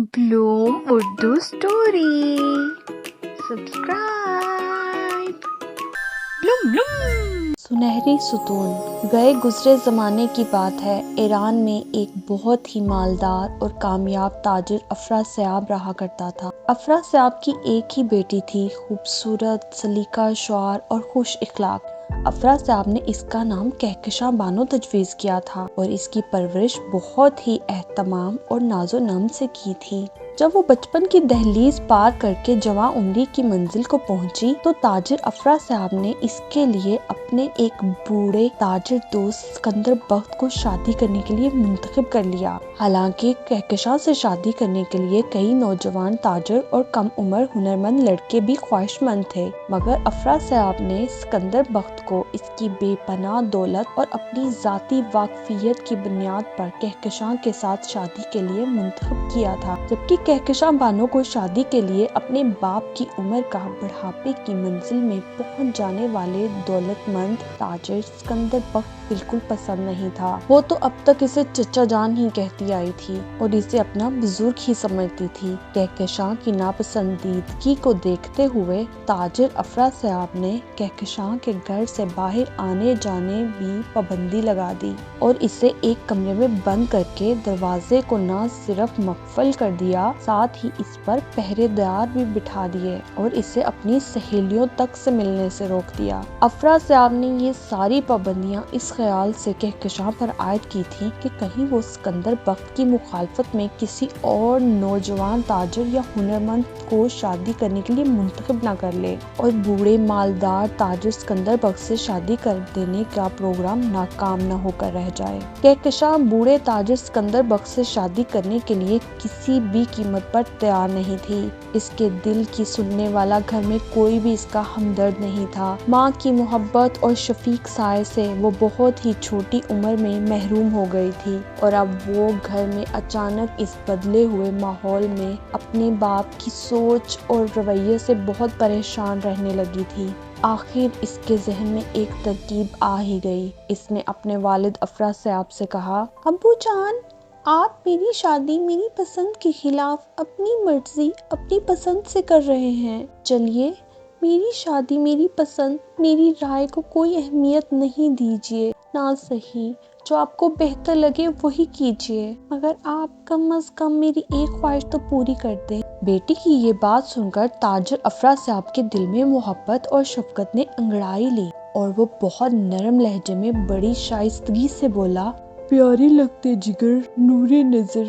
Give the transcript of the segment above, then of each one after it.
بلوم Urdu story subscribe بلوم بلوم۔ سنہری ستون۔ گئے گزرے زمانے کی بات ہے، ایران میں ایک بہت ہی مالدار اور کامیاب تاجر افراسیاب رہا کرتا تھا۔ افراسیاب کی ایک ہی بیٹی تھی، خوبصورت، سلیقہ شعار اور خوش اخلاق۔ افراسیاب نے اس کا نام کہکشاں بانو تجویز کیا تھا اور اس کی پرورش بہت ہی اہتمام اور ناز و نم سے کی تھی۔ جب وہ بچپن کی دہلیز پار کر کے جواں عمری کی منزل کو پہنچی تو تاجر افراسیاب نے اس کے لیے اپنے ایک بوڑھے تاجر دوست سکندر بخت کو شادی کرنے کے لیے منتخب کر لیا۔ حالانکہ کہکشاں سے شادی کرنے کے لیے کئی نوجوان تاجر اور کم عمر ہنرمند لڑکے بھی خواہش مند تھے، مگر افراسیاب نے سکندر بخت کو اس کی بے پناہ دولت اور اپنی ذاتی واقفیت کی بنیاد پر کہکشاں کے ساتھ شادی کے لیے منتخب کیا تھا، جبکہ کہکشاں بانو کو شادی کے لیے اپنے باپ کی عمر کا بڑھاپے کی منزل میں پہنچ جانے والے دولت مند تاجر سکندر بخت بالکل پسند نہیں تھا۔ وہ تو اب تک اسے چچا جان ہی کہتی آئی تھی اور اسے اپنا بزرگ ہی سمجھتی تھی۔ کہکشاں کی ناپسندیدگی کو دیکھتے ہوئے تاجر افراسیاب نے کہکشاں کے گھر سے باہر آنے جانے بھی پابندی لگا دی اور اسے ایک کمرے میں بند کر کے دروازے کو نہ صرف مقفل کر دیا، ساتھ ہی اس پر پہرے دار بھی بٹھا دیے اور اسے اپنی سہیلیوں تک سے ملنے سے روک دیا۔ افراسیاب نے یہ ساری پابندیاں اس خیال سے کہکشاں پر عائد کی تھی کہ کہیں وہ سکندر بخت کی مخالفت میں کسی اور نوجوان تاجر یا ہنرمند کو شادی کرنے کے لیے منتخب نہ کر لے اور بوڑھے مالدار تاجر سکندر بخت سے شادی کر دینے کا پروگرام ناکام نہ ہو کر رہ جائے۔ کہکشاں بوڑھے تاجر سکندر بخت سے شادی کرنے کے لیے کسی بھی قیمت پر تیار نہیں تھی۔ اس کے دل کی سننے والا گھر میں کوئی بھی اس کا ہمدرد نہیں تھا۔ ماں کی محبت اور شفیق سائے سے وہ بہت ہی چھوٹی عمر میں محروم ہو گئی تھی اور اب وہ گھر میں اچانک اس بدلے ہوئے ماحول میں اپنے باپ کی سوچ اور رویے سے بہت پریشان رہنے لگی تھی۔ آخر اس کے ذہن میں ایک ترکیب آ ہی گئی۔ اس نے اپنے والد افراسیاب سے کہا، ابو جان، آپ میری شادی میری پسند کے خلاف اپنی مرضی اپنی پسند سے کر رہے ہیں۔ چلیے، میری شادی میری پسند، میری رائے کو کوئی اہمیت نہیں دیجیے، نہ صحیح، جو آپ کو بہتر لگے وہی کیجیے، مگر آپ کم از کم میری ایک خواہش تو پوری کر دیں۔ بیٹی کی یہ بات سن کر تاجر افراسیاب کے دل میں محبت اور شفقت نے انگڑائی لی اور وہ بہت نرم لہجے میں بڑی شائستگی سے بولا، پیاری لگتے جگر، نور نظر،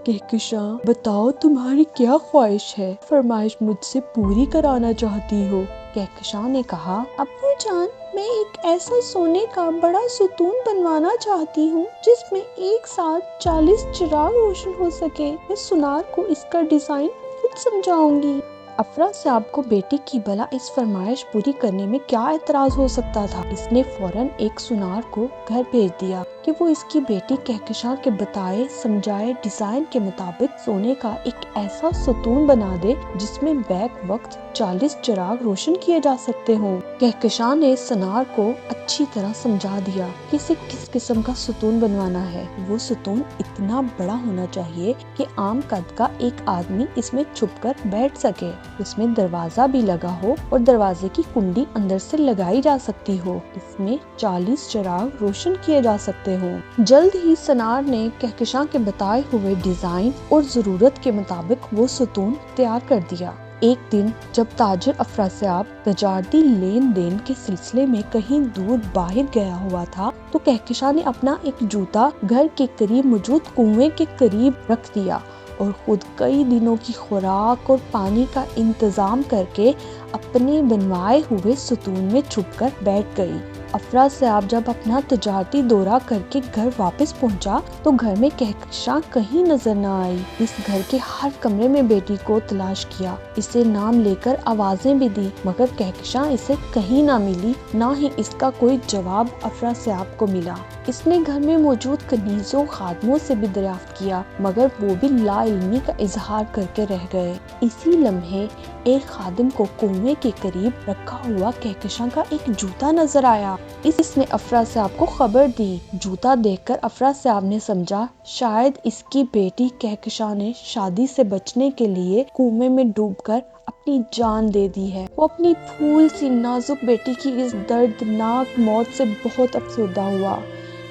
کہکشاں، بتاؤ تمہاری کیا خواہش ہے، فرمائش مجھ سے پوری کرانا چاہتی ہو؟ کہکشاں نے کہا، ابو جان، میں ایک ایسا سونے کا بڑا ستون بنوانا چاہتی ہوں جس میں ایک ساتھ 40 چراغ روشن ہو سکے۔ میں سونار کو اس کا ڈیزائن خود سمجھاؤں گی۔ افراسیاب کو بیٹی کی بھلا اس فرمائش پوری کرنے میں کیا اعتراض ہو سکتا تھا؟ اس نے فوراً ایک سونار کو گھر بھیج دیا کہ وہ اس کی بیٹی کہکشاں کے بتائے سمجھائے ڈیزائن کے مطابق سونے کا ایک ایسا ستون بنا دے جس میں بیک وقت 40 چراغ روشن کیے جا سکتے ہوں۔ کہکشاں نے سونار کو اچھی طرح سمجھا دیا کہ اسے کس قسم کا ستون بنوانا ہے۔ وہ ستون اتنا بڑا ہونا چاہیے کہ عام قد کا ایک آدمی اس میں چھپ کر بیٹھ سکے، اس میں دروازہ بھی لگا ہو اور دروازے کی کنڈی اندر سے لگائی جا سکتی ہو، اس میں 40 چراغ روشن کیے جا سکتے ہوں۔ جلد ہی سونار نے کہکشاں کے بتائے ہوئے ڈیزائن اور ضرورت کے مطابق وہ ستون تیار کر دیا۔ ایک دن جب تاجر افراسیاب تجارتی لین دین کے سلسلے میں کہیں دور باہر گیا ہوا تھا تو کہکشاں نے اپنا ایک جوتا گھر کے قریب موجود کنویں کے قریب رکھ دیا اور خود کئی دنوں کی خوراک اور پانی کا انتظام کر کے اپنے بنوائے ہوئے ستون میں چھپ کر بیٹھ گئی۔ افراسیاب جب اپنا تجارتی دورہ کر کے گھر واپس پہنچا تو گھر میں کہکشاں کہیں نظر نہ آئی۔ اس گھر کے ہر کمرے میں بیٹی کو تلاش کیا، اسے نام لے کر آوازیں بھی دی، مگر کہکشاں اسے کہیں نہ ملی، نہ ہی اس کا کوئی جواب افراسیاب کو ملا۔ اس نے گھر میں موجود کنیزوں خادموں سے بھی دریافت کیا، مگر وہ بھی لا علمی کا اظہار کر کے رہ گئے۔ اسی لمحے ایک خادم کو کنویں کے قریب رکھا ہوا کہکشاں کا ایک جوتا نظر آیا۔ اس نے افرا صاحب کو خبر دی۔ جوتا دیکھ کر افرا صاحب نے سمجھا شاید اس کی بیٹی کہکشاں نے شادی سے بچنے کے لیے کنویں میں ڈوب کر اپنی جان دے دی ہے۔ وہ اپنی پھول سی نازک بیٹی کی اس دردناک موت سے بہت افسردہ ہوا۔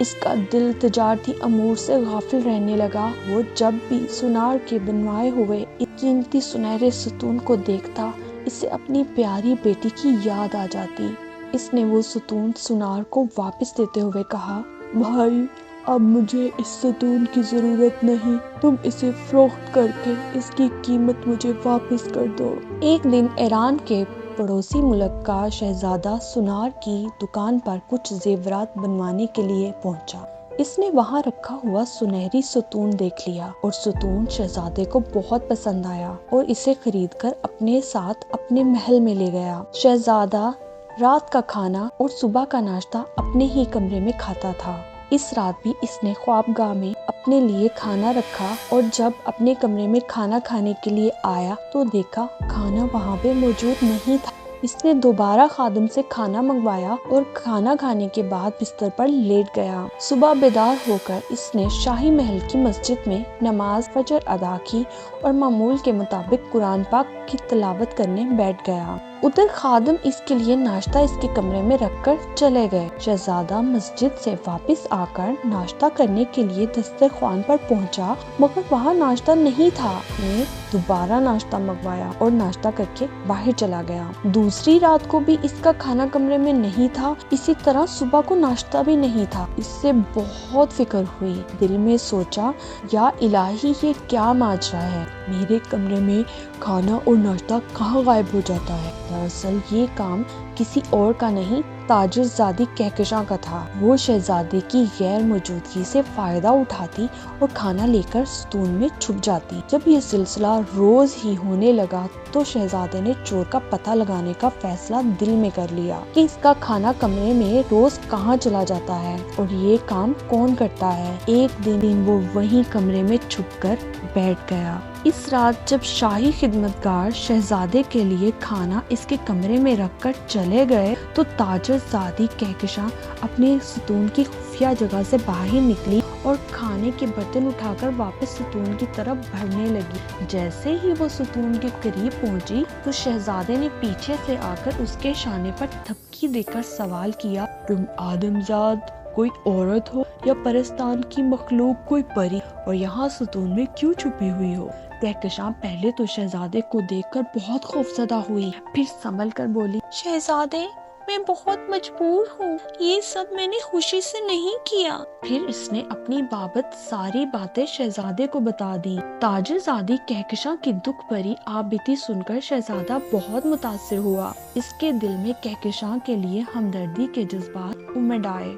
اس کا دل تجارتی امور سے غافل رہنے لگا۔ وہ جب بھی سونار کے بنوائے ہوئے قیمتی سنہرے ستون کو دیکھتا، اسے اپنی پیاری بیٹی کی یاد آ جاتی۔ اس نے وہ ستون سونار کو واپس دیتے ہوئے کہا، بھائی اب مجھے اس ستون کی ضرورت نہیں، تم اسے فروخت کر کے اس کی قیمت مجھے واپس کر دو۔ ایک دن ایران کے پڑوسی ملک کا شہزادہ سونار کی دکان پر کچھ زیورات بنوانے کے لیے پہنچا۔ اس نے وہاں رکھا ہوا سنہری ستون دیکھ لیا اور ستون شہزادے کو بہت پسند آیا اور اسے خرید کر اپنے ساتھ اپنے محل میں لے گیا۔ شہزادہ رات کا کھانا اور صبح کا ناشتہ اپنے ہی کمرے میں کھاتا تھا۔ اس رات بھی اس نے خوابگاہ میں اپنے لیے کھانا رکھا اور جب اپنے کمرے میں کھانا کھانے کے لیے آیا تو دیکھا کھانا وہاں پہ موجود نہیں تھا۔ اس نے دوبارہ خادم سے کھانا منگوایا اور کھانا کھانے کے بعد بستر پر لیٹ گیا۔ صبح بیدار ہو کر اس نے شاہی محل کی مسجد میں نماز فجر ادا کی اور معمول کے مطابق قرآن پاک کی تلاوت کرنے بیٹھ گیا۔ ادھر خادم اس کے لیے ناشتہ اس کے کمرے میں رکھ کر چلے گئے۔ شہزادہ مسجد سے واپس آ کر ناشتہ کرنے کے لیے دسترخوان پر پہنچا مگر وہاں ناشتہ نہیں تھا۔ اس نے دوبارہ ناشتہ منگوایا اور ناشتہ کر کے باہر چلا گیا۔ دوسری رات کو بھی اس کا کھانا کمرے میں نہیں تھا، اسی طرح صبح کو ناشتہ بھی نہیں تھا۔ اس سے بہت فکر ہوئی، دل میں سوچا یا الہی یہ کیا ماجرا ہے، میرے کمرے میں کھانا اور ناشتہ کہاں غائب ہو جاتا ہے۔ دراصل یہ کام کسی اور کا نہیں تاجر زادی کہکشاں کا تھا۔ وہ شہزادے کی غیر موجودگی سے فائدہ اٹھاتی اور کھانا لے کر ستون میں چھپ جاتی۔ جب یہ سلسلہ روز ہی ہونے لگا تو شہزادے نے چور کا پتہ لگانے کا فیصلہ دل میں کر لیا کہ اس کا کھانا کمرے میں روز کہاں چلا جاتا ہے اور یہ کام کون کرتا ہے۔ ایک دن وہ وہیں کمرے میں چھپ کر بیٹھ گیا۔ اس رات جب شاہی خدمتگار شہزادے کے لیے کھانا اس کے کمرے میں رکھ کر چلے گئے تو تاجر زادی کہکشاں اپنے ستون کی خفیہ جگہ سے باہر نکلی اور کھانے کے برتن اٹھا کر واپس ستون کی طرف بڑھنے لگی۔ جیسے ہی وہ ستون کے قریب پہنچی تو شہزادے نے پیچھے سے آ کر اس کے شانے پر تھپکی دے کر سوال کیا، تم آدمزاد کوئی عورت ہو یا پرستان کی مخلوق کوئی پری، اور یہاں ستون میں کیوں چھپی ہوئی ہو؟ کہکشاں پہلے تو شہزادے کو دیکھ کر بہت خوفزدہ ہوئی، پھر سنبھل کر بولی، شہزادے میں بہت مجبور ہوں، یہ سب میں نے خوشی سے نہیں کیا۔ پھر اس نے اپنی بابت ساری باتیں شہزادے کو بتا دی۔ تاجر زادی کہکشاں کی دکھ بھری آپ بیتی سن کر شہزادہ بہت متاثر ہوا۔ اس کے دل میں کہکشاں کے لیے ہمدردی کے جذبات امڈ آئے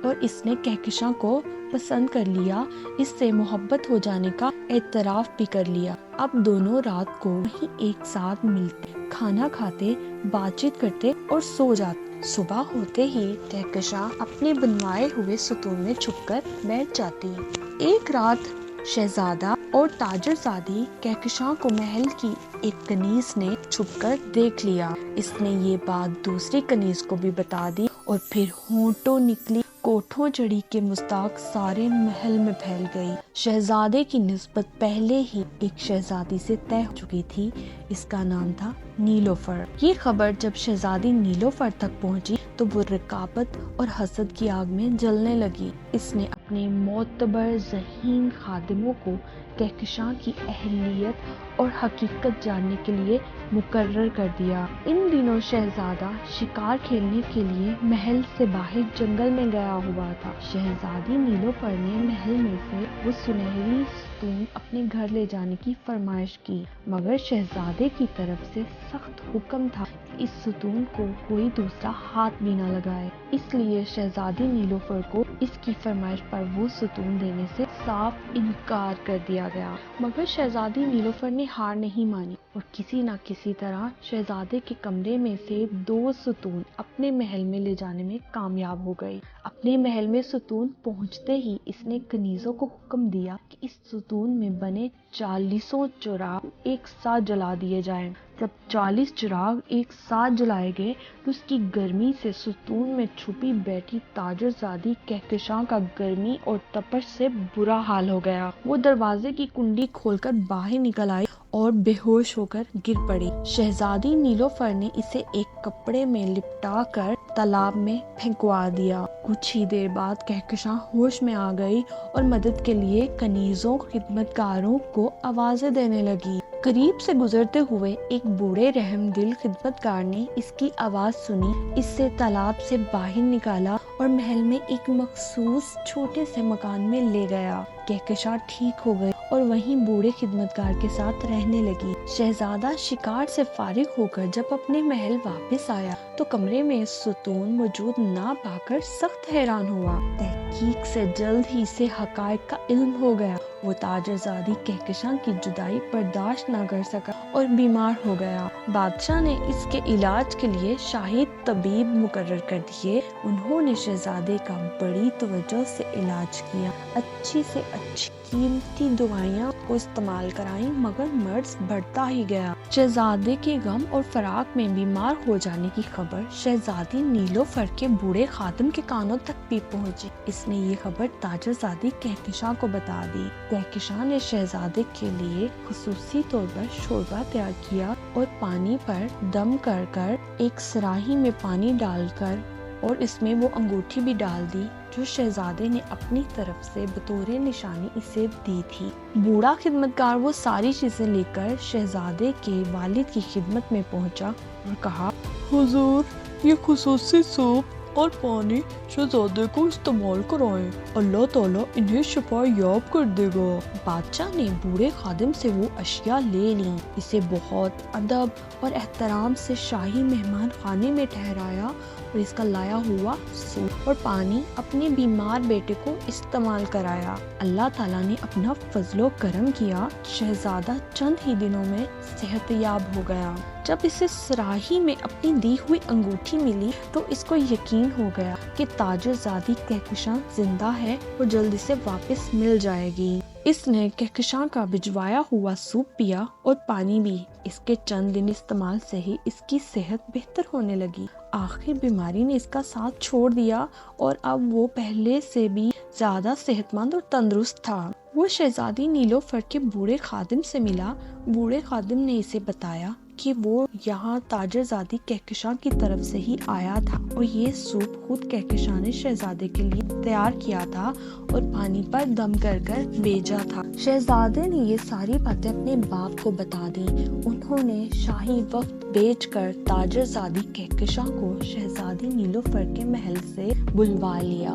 اور اس نے کہکشاں کو پسند کر لیا، اس سے محبت ہو جانے کا اعتراف بھی کر لیا۔ اب دونوں رات کو وہیں ایک ساتھ ملتے، کھانا کھاتے، بات چیت کرتے اور سو جاتے۔ صبح ہوتے ہی کہکشاں اپنے بنوائے ہوئے ستون میں چھپ کر بیٹھ جاتی۔ ایک رات شہزادہ اور تاجر زادی کہکشاں کو محل کی ایک کنیز نے چھپ کر دیکھ لیا۔ اس نے یہ بات دوسری کنیز کو بھی بتا دی اور پھر ہونٹوں نکلی کوٹھوں چڑھی کے مستاق سارے محل میں پھیل گئی۔ شہزادے کی نسبت پہلے ہی ایک شہزادی سے طے ہو چکی تھی، اس کا نام تھا نیلوفر۔ یہ خبر جب شہزادی نیلوفر تک پہنچی تو وہ رقابت اور حسد کی آگ میں جلنے لگی۔ اس نے اپنے معتبر ذہین خادموں کو کہکشاں کی اہلیت اور حقیقت جاننے کے لیے مقرر کر دیا۔ ان دنوں شہزادہ شکار کھیلنے کے لیے محل سے باہر جنگل میں گیا ہوا تھا۔ شہزادی نیلوفر نے محل میں سے وہ سنہری ستون اپنے گھر لے جانے کی فرمائش کی، مگر شہزادے کی طرف سے سخت حکم تھا کہ اس ستون کو کوئی دوسرا ہاتھ بھی نہ لگائے۔ اس لیے شہزادی نیلوفر کو اس کی فرمائش پر وہ ستون دینے سے صاف انکار کر دیا گیا، مگر شہزادی نیلوفر نے ہار نہیں مانی اور کسی نہ کسی طرح شہزادے کے کمرے میں سے 2 ستون اپنے محل میں لے جانے میں کامیاب ہو گئی۔ اپنے محل میں ستون پہنچتے ہی اس نے کنیزوں کو حکم دیا کہ اس ستون میں بنے 40 چراغ ایک ساتھ جلا دیے جائیں۔ جب 40 چراغ ایک ساتھ جلائے گئے تو اس کی گرمی سے ستون میں چھپی بیٹھی تاجر زادی کہکشاں کا گرمی اور تپش سے برا حال ہو گیا۔ وہ دروازے کی کنڈی کھول کر باہر نکل آئی اور بے ہوش ہو کر گر پڑی۔ شہزادی نیلوفر نے اسے ایک کپڑے میں لپٹا کر تالاب میں پھینکوا دیا۔ کچھ ہی دیر بعد کہکشاں ہوش میں آ گئی اور مدد کے لیے کنیزوں خدمتگاروں کو آوازیں دینے لگی۔ قریب سے گزرتے ہوئے ایک بوڑھے رحم دل خدمتگار نے اس کی آواز سنی، اس سے تالاب سے باہر نکالا اور محل میں ایک مخصوص چھوٹے سے مکان میں لے گیا۔ کہکشاں ٹھیک ہو گئی اور وہیں بوڑھے خدمتگار کے ساتھ رہنے لگی۔ شہزادہ شکار سے فارغ ہو کر جب اپنے محل واپس آیا تو کمرے میں ستون موجود نہ پا کر سخت حیران ہوا۔ تحقیق سے جلد ہی اسے حقائق کا علم ہو گیا۔ وہ تاجر زادی کہکشاں کی جدائی برداشت نہ کر سکا اور بیمار ہو گیا۔ بادشاہ نے اس کے علاج کے لیے شاہی طبیب مقرر کر دیے۔ انہوں نے شہزادے کا بڑی توجہ سے علاج کیا، اچھی سے اچھی قیمتی دوائیاں کو استعمال کرائیں، مگر مرض بڑھتا ہی گیا۔ شہزادے کے غم اور فراق میں بیمار ہو جانے کی خبر شہزادی نیلوفر کے بوڑھے خادم کے کانوں تک بھی پہنچی۔ اس نے یہ خبر تاجر زادی کہکشاں کو بتا دی۔ کہکشاں نے شہزادے کے لیے خصوصی طور پر شوربہ تیار کیا اور پانی پر دم کر کر ایک صراحی میں پانی ڈال کر اور اس میں وہ انگوٹھی بھی ڈال دی جو شہزادے نے اپنی طرف سے بطور نشانی اسے دی تھی۔ بوڑھا خدمتگار وہ ساری چیزیں لے کر شہزادے کے والد کی خدمت میں پہنچا اور کہا، حضور، یہ خصوصی سوپ اور پانی شہزادے کو استعمال کرائیں، اللہ تعالیٰ انہیں شفا یاب کر دے گا۔ بادشاہ نے بوڑھے خادم سے وہ اشیاء لے لیں، اسے بہت ادب اور احترام سے شاہی مہمان خانے میں ٹھہرایا اور اس کا لایا ہوا سوپ اور پانی اپنے بیمار بیٹے کو استعمال کرایا۔ اللہ تعالیٰ نے اپنا فضل و کرم کیا، شہزادہ چند ہی دنوں میں صحت یاب ہو گیا۔ جب اسے صراحی میں اپنی دی ہوئی انگوٹھی ملی تو اس کو یقین ہو گیا کہ تاجر زادی کہکشاں زندہ ہے اور جلد اسے واپس مل جائے گی۔ اس نے کہکشاں کا بھجوایا ہوا سوپ پیا اور پانی بھی۔ اس کے چند دن استعمال سے ہی اس کی صحت بہتر ہونے لگی۔ آخر بیماری نے اس کا ساتھ چھوڑ دیا اور اب وہ پہلے سے بھی زیادہ صحت مند اور تندرست تھا۔ وہ شہزادی نیلوفر کے بوڑھے خادم سے ملا۔ بوڑھے خادم نے اسے بتایا کہ وہ یہاں تاجر زادی کہکشاں کی طرف سے ہی آیا تھا اور یہ سوپ خود کہکشاں نے شہزادے کے لیے تیار کیا تھا اور پانی پر دم کر کر بھیجا تھا۔ شہزادے نے یہ ساری باتیں اپنے باپ کو بتا دی۔ انہوں نے شاہی وفد بھیج کر تاجر زادی کہکشاں کو شہزادی نیلوفر کے محل سے بلوا لیا۔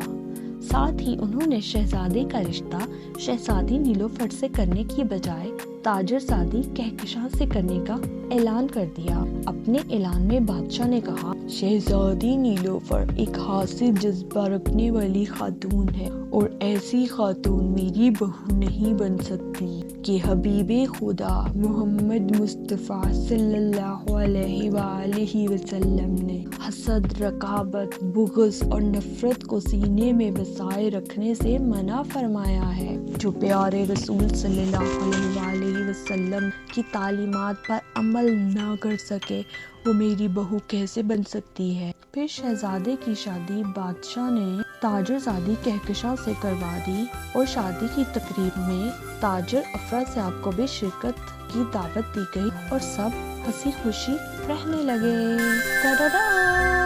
ساتھ ہی انہوں نے شہزادے کا رشتہ شہزادی نیلوفر سے کرنے کی بجائے تاجر زادی کہکشاں سے کرنے کا اعلان کر دیا۔ اپنے اعلان میں بادشاہ نے کہا، شہزادی نیلوفر ایک حسین جذبہ رکھنے والی خاتون ہے اور ایسی خاتون میری بہو نہیں بن سکتی کہ حبیب خدا محمد مصطفیٰ صلی اللہ علیہ وآلہ وسلم نے حسد، رقابت، بغض اور نفرت کو سینے میں بسائے رکھنے سے منع فرمایا ہے۔ جو پیارے رسول صلی اللہ علیہ وآلہ وسلم کی تعلیمات پر عمل نہ کر سکے وہ میری بہو کیسے بن سکتی ہے؟ پھر شہزادے کی شادی بادشاہ نے تاجر زادی کہکشاں سے کروا دی اور شادی کی تقریب میں تاجر افراسیاب کو بھی شرکت کی دعوت دی گئی اور سب ہنسی خوشی رہنے لگے۔